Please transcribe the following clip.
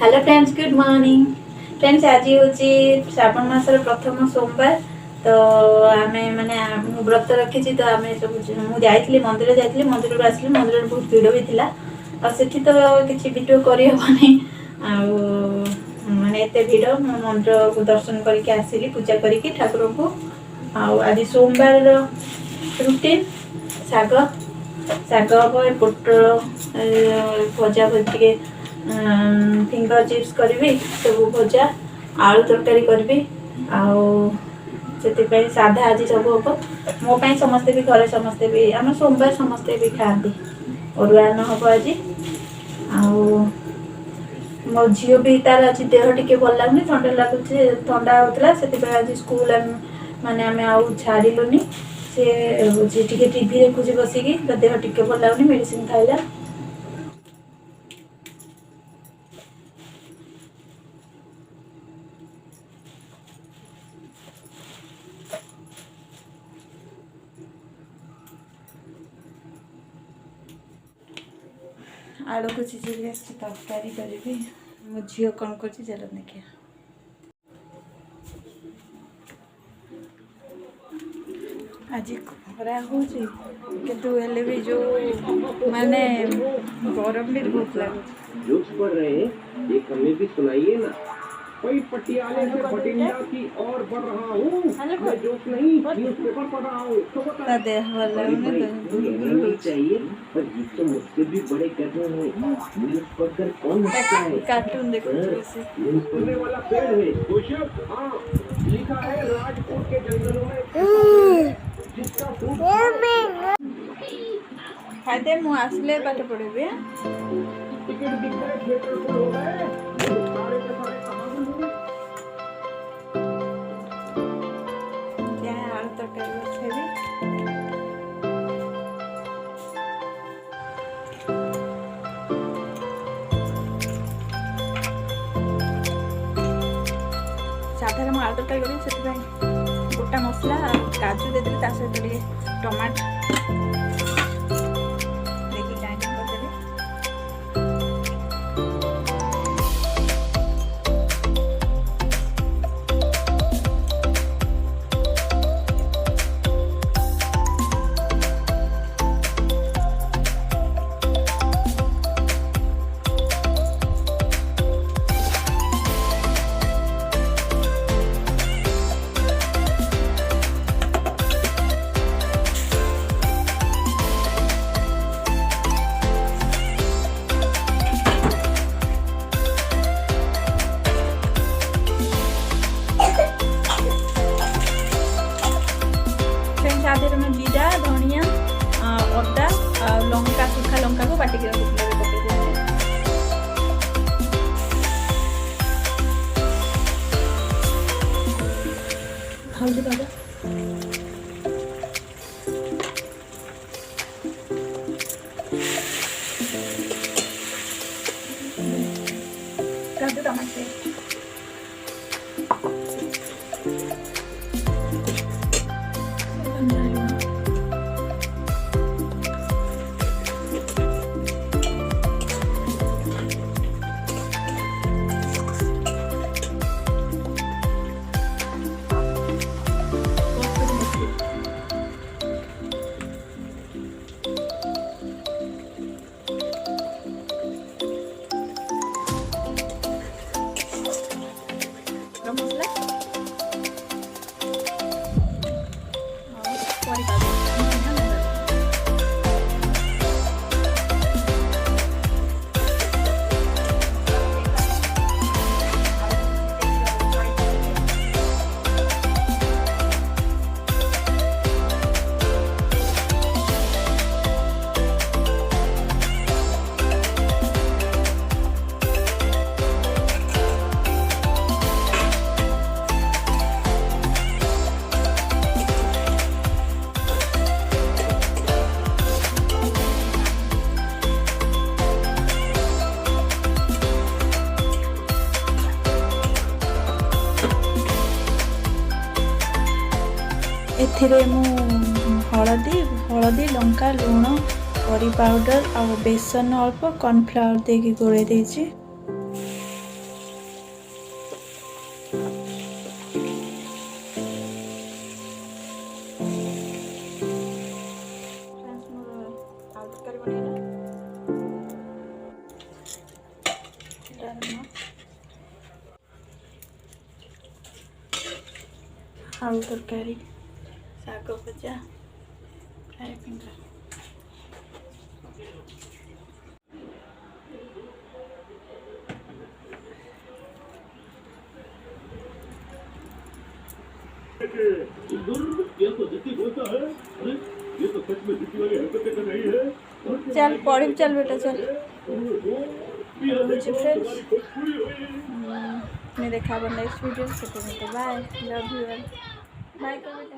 Hello friends, good morning friends. आज हूँ श्रावण मासर प्रथम सोमवार। तो आम मैंने व्रत रखी तो आम सब मुझे मंदिर जाइए मंदिर आसली मंदिर बहुत भिड़ भी था। आठी तो किसी वीडियो करहबनी माने एत भिड़ मंदिर को दर्शन करके आसिली पूजा करी ठाकुर को। आज सोमवार रुटीन शाग शाग हम पोटल भजा भजी फिंगर चिप्स करी सब भजा आलू तरकारी करी से साधा आज सब हम मोपाई समस्ते भी घरे समस्ते भी आम सोमवार समस्ते भी खाती अरुआ न हम आज मो झील भी तार आज देह टी भल लगुनि ठंडा लगुच ठंडा होता से आज स्कूल माने आम आउ छाड़लुनि से टीवी देखुच बसिकी देह टी भल लगुनि मेडिसिन खाइला। आलू को सीझे तरकारी करी मो झील कौन कर देखिए। आज खरा हो भी जो माने गरम भी बहुत लगे। कोई पटियाले से बठिंडा की ओर बढ़ रहा हूँ, मैं जोश नहीं न्यूज़पेपर पढ़ रहा हूँ। तो चाहिए पर ये तो मुझसे भी बड़े कहते हैं न्यूज़ पढ़कर कौन हंसता है। कार्टून देखो न्यूज़ पढ़ने वाला पेड़ है खुशब। हाँ, लिखा है राजकोट के जंगलों में जिसका फूल खाते मुँह आसले पाठ पढ़े टिकट दिख रहे थिएटर फुल हो गए सारे के सारे कहाँ आलू तरकारी बसेबी साधारण आलू तरकारी करी से गोटा मसला काजू देदेली सहित टमाटो में जीरा धनिया अदा लंका सुखा लंका को बाटिक हल्दी पाउडर काजू टमाटर एथिरे मु हलदी हलदी लंका लुण करी पाउडर आ बेसन अल्प कॉर्नफ्लावर देकी गोले देछि। आलू तरकारी शाग भजा फ्राए फिंगर ये तो जिद्दी बोलता है। अरे ये तो सच में जिद्दी वाली हरकतें कर रही है। चल पढ़ी चल बेटा चल फ्रेंड्स मैं देखा नेक्स्ट वीडियो से बाय लव यू बाय बेटा।